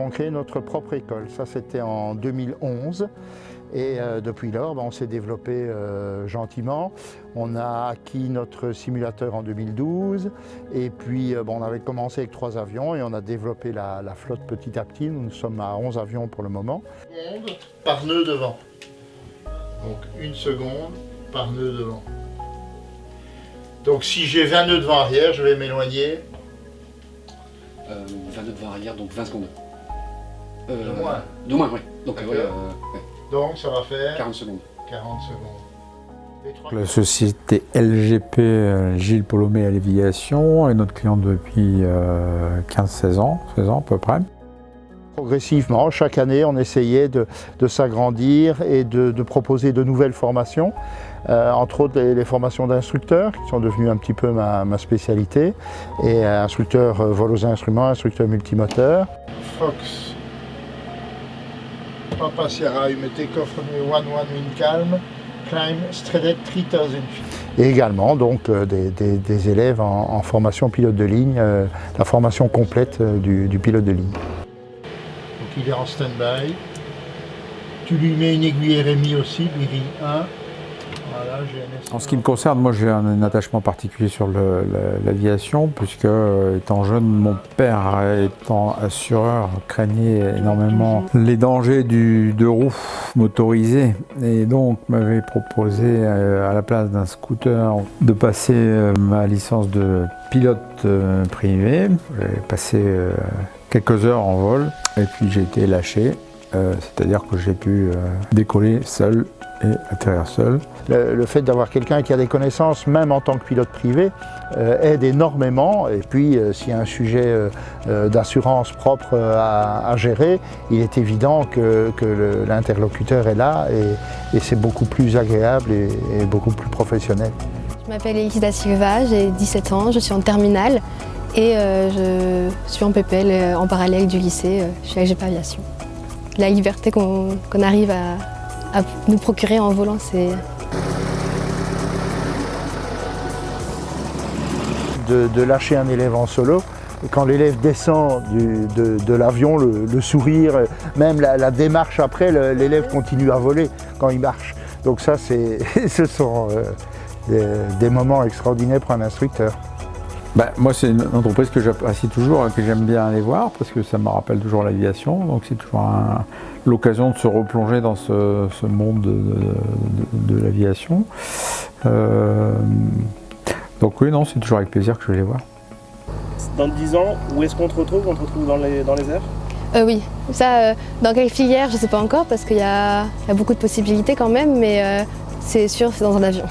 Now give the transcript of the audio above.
avons créé notre propre école. Ça, c'était en 2011. Et depuis lors, on s'est développé gentiment. On a acquis notre simulateur en 2012. Et puis, on avait commencé avec 3 avions et on a développé la flotte petit à petit. Nous sommes à 11 avions pour le moment. Par nœud devant. Donc 1 seconde par nœud devant. Donc si j'ai 20 nœuds devant arrière, je vais m'éloigner. 20 nœuds devant arrière, donc 20 secondes. De moins. De moins, oui. Donc, ouais. Donc ça va faire 40 secondes. 40 secondes. La société LGP, Gilles Polomé Aviation, est notre client depuis 15-16 ans, 16 ans à peu près. Progressivement, chaque année, on essayait de s'agrandir et de proposer de nouvelles formations. Entre autres, les formations d'instructeurs, qui sont devenues un petit peu ma spécialité. Et instructeur vol aux instruments, instructeur multimoteur. Fox. Papa Sierra, you may take off runway 11 wind calm, climb straight at 3000 feet. Et également donc des élèves en formation pilote de ligne, la formation complète du pilote de ligne. Donc il est en stand-by. Tu lui mets une aiguille RMI aussi, grille 1. Voilà, GNS. En ce qui me concerne, moi j'ai un attachement particulier sur l'aviation, puisque étant jeune, mon père étant assureur craignait énormément les dangers du deux roues motorisé, et donc m'avait proposé à la place d'un scooter de passer ma licence de pilote privé. J'ai passé quelques heures en vol et puis j'ai été lâché, c'est-à-dire que j'ai pu décoller seul et atterrir seul. Le fait d'avoir quelqu'un qui a des connaissances, même en tant que pilote privé, aide énormément. Et puis, s'il y a un sujet d'assurance propre à gérer, il est évident que l'interlocuteur est là et c'est beaucoup plus agréable et beaucoup plus professionnel. Je m'appelle Elise Da Silva, j'ai 17 ans, je suis en terminale et je suis en PPL en parallèle du lycée, je suis à LGP Aviation. La liberté qu'on arrive à nous procurer en volant, c'est... De lâcher un élève en solo, et quand l'élève descend de l'avion, le sourire, même la démarche après, l'élève continue à voler quand il marche. Donc ça, ce sont des moments extraordinaires pour un instructeur. Moi, c'est une entreprise que j'apprécie toujours et que j'aime bien aller voir parce que ça me rappelle toujours l'aviation. Donc c'est toujours l'occasion de se replonger dans ce monde de l'aviation. Donc oui, non, c'est toujours avec plaisir que je vais les voir. Dans 10 ans, où est-ce qu'on te retrouve? On te retrouve dans les airs? Oui, ça, dans quelle filière, je ne sais pas encore parce qu'il y a beaucoup de possibilités quand même, mais c'est sûr, c'est dans un avion.